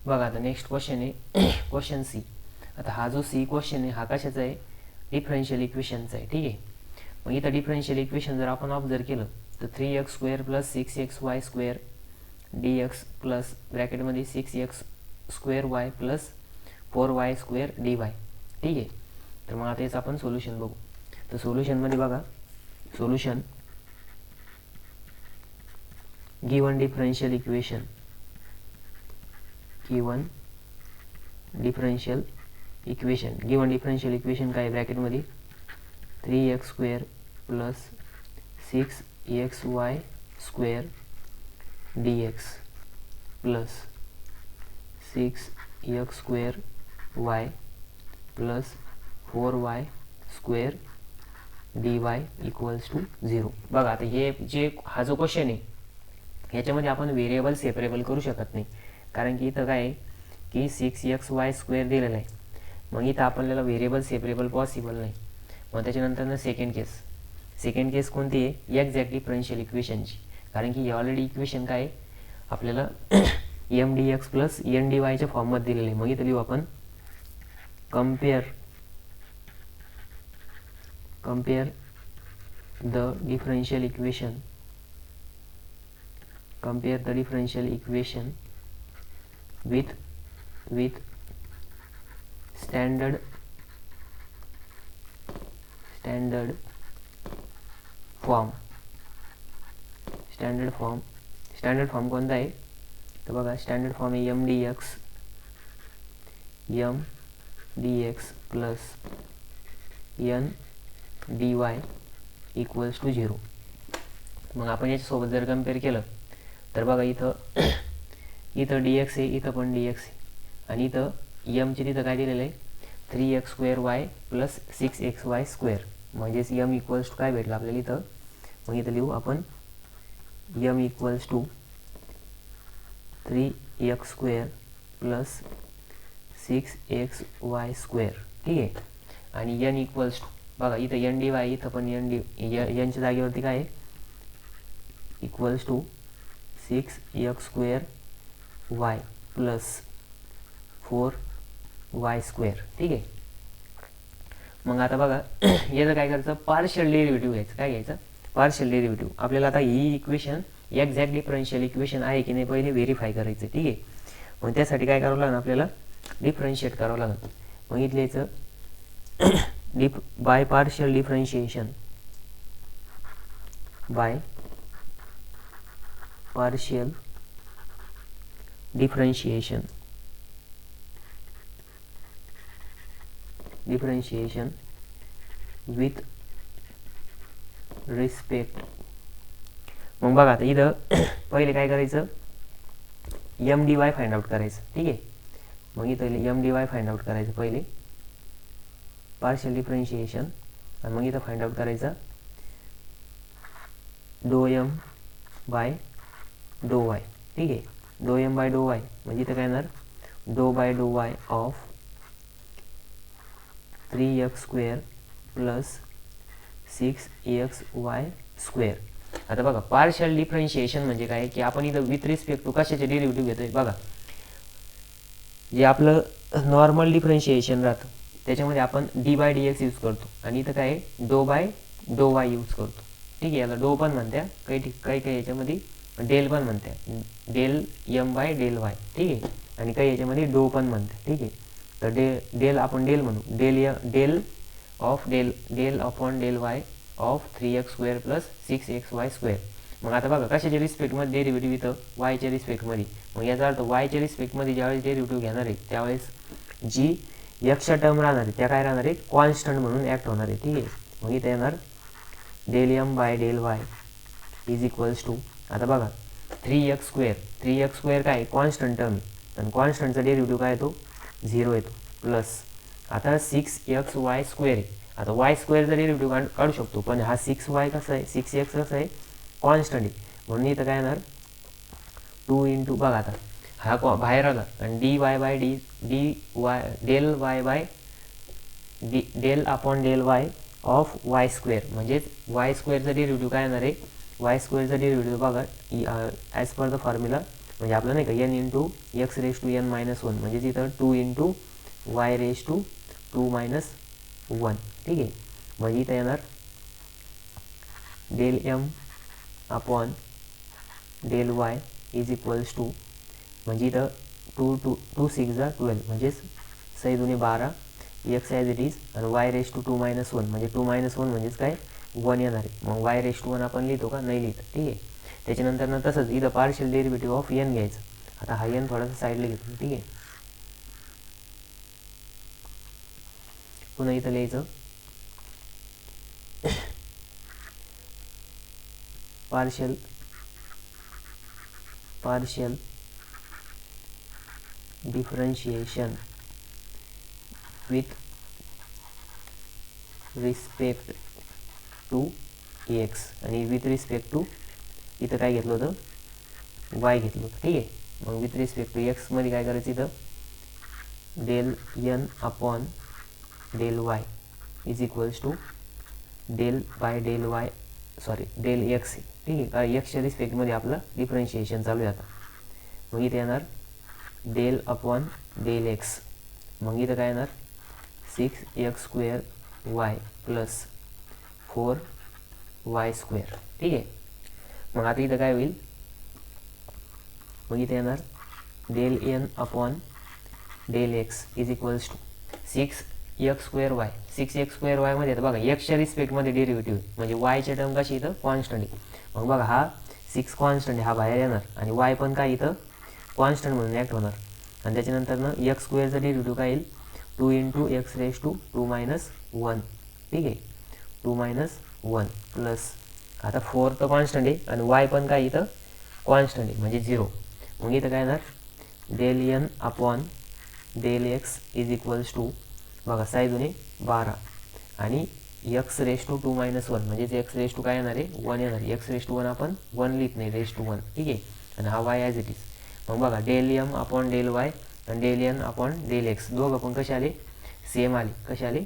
बघा आता next question आहे क्वेश्चन सी. आता हा जो सी क्वेश्चन आहे हा कशाचा आहे, डिफरन्शियल इक्वेशनचा आहे. ठीक आहे. मग इथं डिफरन्शियल इक्वेशन जर आपण ऑब्झर्व केलं तर 3x² + 6xy² dx plus ब्रॅकेटमध्ये 6x² + 4y² dy. ठीक आहे. तर मग आता याचं आपण सोल्युशन बघू. तर सोल्युशनमध्ये बघा, solution given differential equation given differential equation काय ब्रॅकेटमध्ये 3x² + 6xy² dx plus 6x² + 4y² dy = 0. बघा आता हे जे हा जो क्वेश्चन आहे ह्याच्यामध्ये आपण व्हेरिएबल सेपरेबल करू शकत नाही, कारण की इथं काय आहे की 6xy² दिलेलं आहे. मग इथं आपल्याला व्हेरिएबल सेपरेबल पॉसिबल नाही. मग त्याच्यानंतर सेकंड केस कोणती आहे, एक्झॅक्ट डिफरन्शियल इक्वेशनची, कारण की ऑलरेडी इक्वेशन काय आहे आपल्याला mdx + ndy च्या फॉर्ममध्ये दिलेले आहे. मग इथं लिहू आपण compare the differential equation with standard form. Standard form कोणता आहे तर बघा, स्टँडर्ड फॉर्म आहे mdx + ndy = 0. मग आपण याच्यासोबत जर कम्पेअर केलं तर बघा इथं dx आहे, इथं पण dx आहे, आणि इथं ची तिथं काय दिलेलं आहे 3x² + 6xy². म्हणजेच m = काय भेटलं आपल्याला इथं. मग इथं लिहू आपण m = 3x² + 6xy². ठीक आहे. आणि n = बघा इथं ndy, इथं पण nच्या जागेवरती काय आहे = 6x² y + 4y². ठीक आहे. मग आता बघा याचं काय करायचं, पार्शियल डेरिव्हेटिव्ह घ्यायचं. काय घ्यायचं, पार्शियल डेरिव्हेटिव्ह. आपल्याला आता ही इक्वेशन एक्झॅक्ट डिफरन्शियल इक्वेशन आहे की नाही पहिले व्हेरीफाय करायचं. ठीक आहे. मग त्यासाठी काय करावं लागेल आपल्याला, डिफरन्शिएट करावं लागेल. मग इथलं याचं by partial differentiation with respect. मग बघा आता इथं पहिले काय करायचं, mdy फाइंड आउट करायचं. ठीक आहे. मग इथं mdy फाइंड आउट करायचं पहिले, पार्शियल डिफरन्शिएशन, आणि मग इथं फाइंड आउट करायचं ∂m/∂y. ठीक आहे. ∂m/∂y म्हणजे इथं काय येणार ∂/∂y ऑफ 3x² + 6xy². आता बघा पार्शियल डिफरन्शिएशन म्हणजे काय की आपण इथं विथ रिस्पेक्ट टू कशाचे डेरिव्हेटिव्ह घेतोय. बघा जे आपलं नॉर्मल डिफरन्शिएशन राहतं त्याच्यामध्ये आपण d/dx यूज करतो, आणि इथं काय ∂/∂y यूज करतो. ठीक आहे. याला डो पण म्हणत्या, काही याच्यामध्ये डेल पण म्हणत्या, ∂m/∂y. ठीक आहे. आणि काही याच्यामध्ये डो पण म्हणते. ठीक आहे. तर डेल आपण डेल म्हणू, del ∂y of 3x² + 6xy². मग आता बघा कशाच्या रिस्पेक्टमध्ये डेरिव्हेटिव्ह इथं वायच्या रिस्पेक्टमध्ये. मग याचा अर्थ वायच्या रिस्पेक्टमध्ये ज्यावेळेस डेरिव्हेटिव्ह घेणार आहे त्यावेळेस जी एक्सच्या टर्म राहणार आहे त्या काय राहणार आहे, कॉन्स्टंट म्हणून ॲक्ट होणार आहे. ठीक आहे. मग इथं येणार ∂m/∂y = आता बघा 3x² काय कॉन्स्टंट टर्म आहे, आणि कॉन्स्टंटचा डेरिव्हेटिव्ह काय येतो 0 येतो, प्लस आता 6xy² आहे. आता y² चा डेरिव्हेटिव्ह काढू शकतो, पण हा 6y कसा आहे, 6x कसा आहे कॉन्स्टंट आहे. म्हणून इथं काय येणार 2 बघा आता हा बाहेर आला, आणि ∂y/∂y ऑफ y², म्हणजेच y² चा डेरिव्हेटिव्ह काय येणार आहे, y² चा डेरिव्हेटिव्ह बघा ॲज पर द फॉर्म्युला म्हणजे आपलं नाही का n into x raise to n minus one, म्हणजे तिथं 2 into y raise to 2 minus one. ठीक आहे, म्हणजे इथं येणार del m upon del y is equals to, म्हणजे इथं 2 6 12, म्हणजेच 6 दुने 12 एक्स ॲज इट इज, आणि y raise to 2 minus one, म्हणजे 2 मायनस वन म्हणजेच काय 1 येणार आहे. मग वाय रेस टू 1 आपण लिहितो का, नाही लिहित. ठीक आहे, त्याच्यानंतर तसंच इथं पार्शियल डेरिव्हेटिव्ह ऑफ n घ्यायचं. आता हा n थोडासा साईडला घेतो. ठीक आहे, पुन्हा इथं लिहायचं partial differentiation with respect to x, आणि विथ रिस्पेक्ट टू इथं काय घेतलं होतं, y घेतलं होतं. ठीक आहे, मग विथ रिस्पेक्ट टू x मध्ये काय करायचं, इथं del n upon del y is equals to del by del y, sorry del x. ठीक आहे, कारण एक्सच्या रिस्पेक्टमध्ये आपलं डिफरन्शिएशन चालू आहे आता. मग इथे येणार डेल अपॉन डेल एक्स, मग इथं काय येणार 6x² y प्लस 4y². ठीक आहे, मग आता इथं काय होईल, मग इथे येणार del n upon del x is equals to 6x² y. 6x² y मध्ये आता बघा एक्सच्या रिस्पेक्टमध्ये डेरिव्हेटिव्ह, म्हणजे वायच्या टर्म कशी इथं कॉन्स्टंट आहे. मग बघा हा 6 कॉन्स्टंट आहे, हा बाहेर येणार, आणि वाय पण काय इथं कॉन्स्टंट म्हणून ॲक्ट होणार. आणि त्याच्यानंतर x² चा डेरिव्हेटिव्ह काय येईल 2 into x raise to 2 minus one. ठीक आहे, 2 मायनस वन प्लस आता 4 तर कॉन्स्टंट आहे, आणि वाय पण काय इथं कॉन्स्टंट आहे, म्हणजे 0. मग इथं काय येणार del n upon del x is equals to, बघा 6 दुने 12, आणि x raise to 2 minus one, म्हणजेच एक्स रेस टू काय येणार आहे 1 येणार आहे. एक्स रेस टू 1 आपण 1 लिहित नाही, रेस टू 1. ठीक आहे, आणि हा वाय ॲज इट इज. मग बघा del m upon del Y आणि del n upon del X, दोघं पण कसे आले, सेम आले. कसे आले,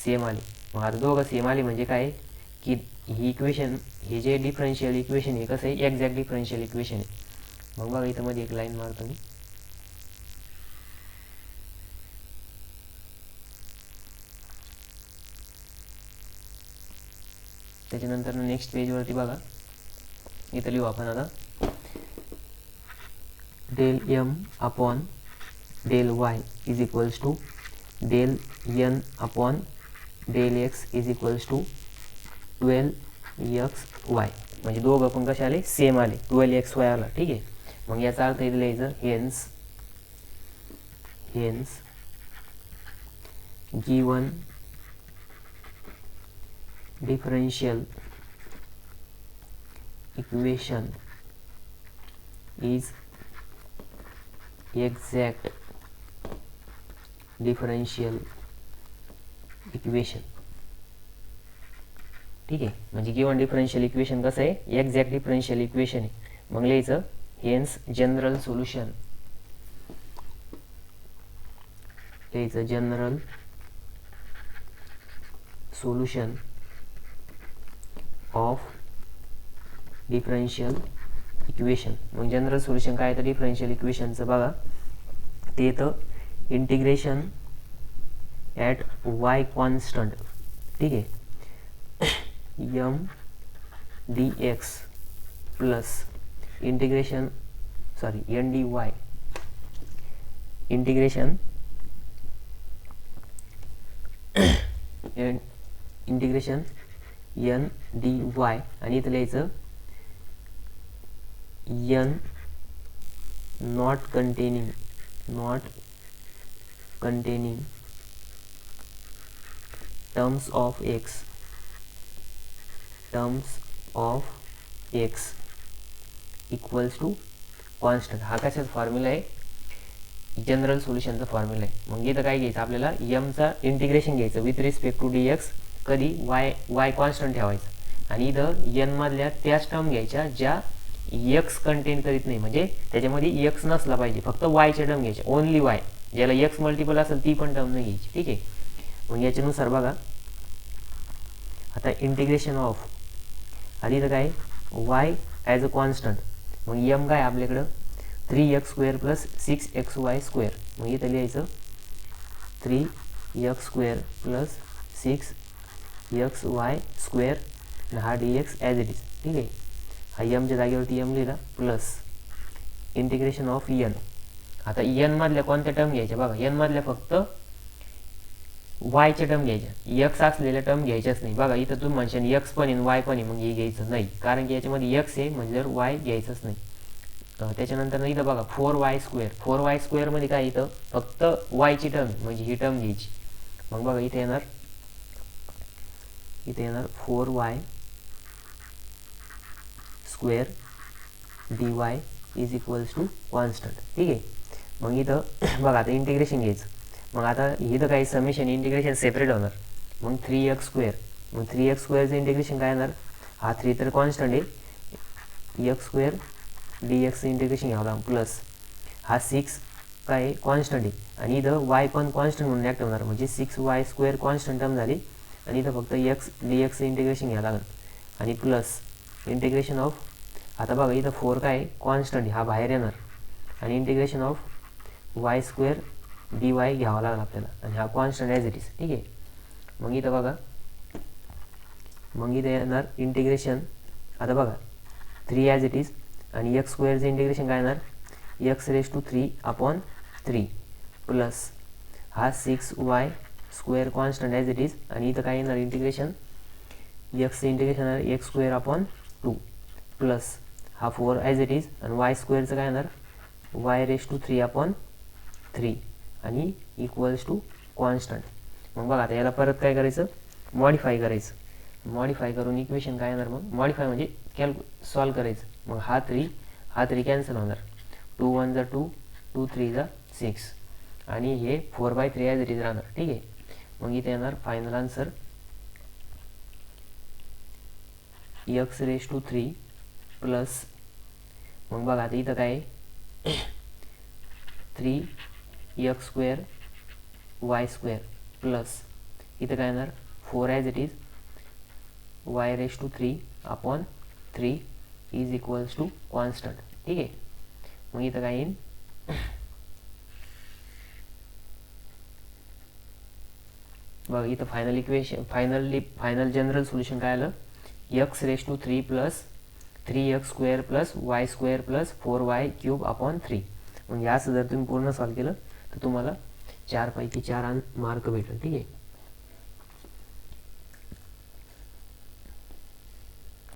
सेम आले. मग आता दोघं सेम आले म्हणजे काय की ही इक्वेशन, हे जे डिफरन्शियल इक्वेशन आहे कसं आहे, एक्झॅक्ट डिफरन्शियल इक्वेशन आहे. मग बघा इथं मध्ये एक लाईन मारतो मी. त्याच्यानंतर नेक्स्ट पेजवरती बघा इथं लिहू आपण आता del m upon del y is equals to del n upon del x is equals to 12xy, म्हणजे दोघं पण कसे आले, सेम आले, 12xy आला. ठीक आहे, मग याचा अर्थ इथे लिहायचं hence given differential equation is exact differential equation. ठीक आहे, म्हणजे गिवन डिफरन्शियल इक्वेशन कसं आहे, एक्झॅक्ट डिफरन्शियल इक्वेशन आहे. मग लिहायचं हेन्स जनरल सोल्युशन, लिहायचं general solution of differential equation. मग जनरल सोल्युशन काय तर डिफरन्शियल इक्वेशनचं बघा, ते तर इंटिग्रेशन ॲट वाय कॉन्स्टंट. ठीक आहे, m dx plus integration n dy integration n dy, आणि इथं लिहायचं n not containing terms of x equals to constant. हा कशाचा फॉर्म्युला आहे, जनरल सोल्युशनचा फॉर्म्युला आहे. मग इथं काय घ्यायचं आपल्याला, mचा इंटिग्रेशन घ्यायचं विथ रिस्पेक्ट टू dx, कधी y कॉन्स्टंट ठेवायचं, आणि इथं n मधल्या त्याच टर्म घ्यायच्या ज्या x कंटेन करीत नाही, म्हणजे त्याच्यामध्ये x नसला पाहिजे, फक्त yच्या टर्म घ्यायच्या, ओनली y. ज्याला x मल्टिपल असेल ती पण टर्म नाही घ्यायची. ठीक आहे, मग याच्यानुसार बघा आता इंटिग्रेशन ऑफ, आधी इथं काय y ॲज अ कॉन्स्टंट, मग m काय आपल्याकडं 3x² प्लस 6xy². मग इथं लिहायचं 3x² प्लस 6xy² आणि हा dx ॲज इट इज. ठीक आहे. हा यमच्या जागेवरती यम लिहिला प्लस इंटिग्रेशन ऑफ एन. आता एन मधल्या कोणत्या टर्म घ्यायच्या बघा, एन मधल्या फक्त वायच्या टर्म घ्यायच्या, एक्स असलेल्या टर्म घ्यायच्याच नाही. बघा इथं तुम्ही म्हणशाल एक्स पण आहे वाय पण आहे, मग हे घ्यायचं नाही, कारण की याच्यामध्ये एक्स आहे म्हणजे जर वाय घ्यायचंच नाही. त्याच्यानंतर इथं बघा 4y². 4y² मध्ये काय इथं फक्त वायची टर्म म्हणजे ही टर्म घ्यायची. मग बघा इथे येणार 4y² dy is equals to constant. ठीक आहे. मग इथं बघा आता इंटिग्रेशन घ्यायचं. मग आता इथं काही समेशन इंटिग्रेशन सेपरेट होणार. मग 3x². मग 3x²चं इंटिग्रेशन काय येणार, हा 3 तर कॉन्स्टंट आहे, x² dxचं इंटिग्रेशन घ्यावं लागेल प्लस हा 6 काय कॉन्स्टंट आहे आणि इथं वाय पण कॉन्स्टंट म्हणून ॲक्ट होणार, म्हणजे 6y² कॉन्स्टंट टर्म झाली आणि इथं फक्त x dxचं इंटिग्रेशन घ्यावं लागेल आणि प्लस इंटिग्रेशन ऑफ. आता बघा इथं 4 काय कॉन्स्टंट आहे, हा बाहेर येणार आणि इंटिग्रेशन ऑफ y² dy घ्यावा लागेल आपल्याला आणि हा कॉन्स्टंट ॲज इट इज. ठीक आहे. मग इथं बघा, मग इथं येणार इंटिग्रेशन. आता बघा 3 ॲज इट इज आणि x²चं इंटिग्रेशन काय येणार, x⁻³ प्लस हा 6y² constant as it is आणि इथं काय येणार इंटिग्रेशन, xचं इंटिग्रेशन येणार x² प्लस हा 4 ॲज इट इज आणि y²चं काय येणार y⁻³ आणि इक्वल्स टू कॉन्स्टंट. मग बघा आता याला परत काय करायचं, मॉडिफाय करायचं. मॉडिफाय करून इक्वेशन काय येणार, मग मॉडिफाय म्हणजे सॉल्व करायचं. मग हा 3 कॅन्सल होणार, 2 1 = 2, 2 3 = 6 आणि हे 4/3 ॲज इट इज राहणार. ठीक आहे. मग इथे येणार फायनल आन्सर x⁻³ प्लस, मग बघा आता इथं काय 3x² y² प्लस इथं काय येणार 4 as it is y⁻³ is equals to constant. ठीक आहे. मग इथं काय येईल, बघा इथं final equation final general solution काय आलं, x⁻³ plus 3x² plus y² plus 4y³ 3. मग असं जर तुम्ही पूर्ण सॉल्व केलं तर तुम्हाला 4 पैकी 4 मार्क भेटेल. ठीक आहे.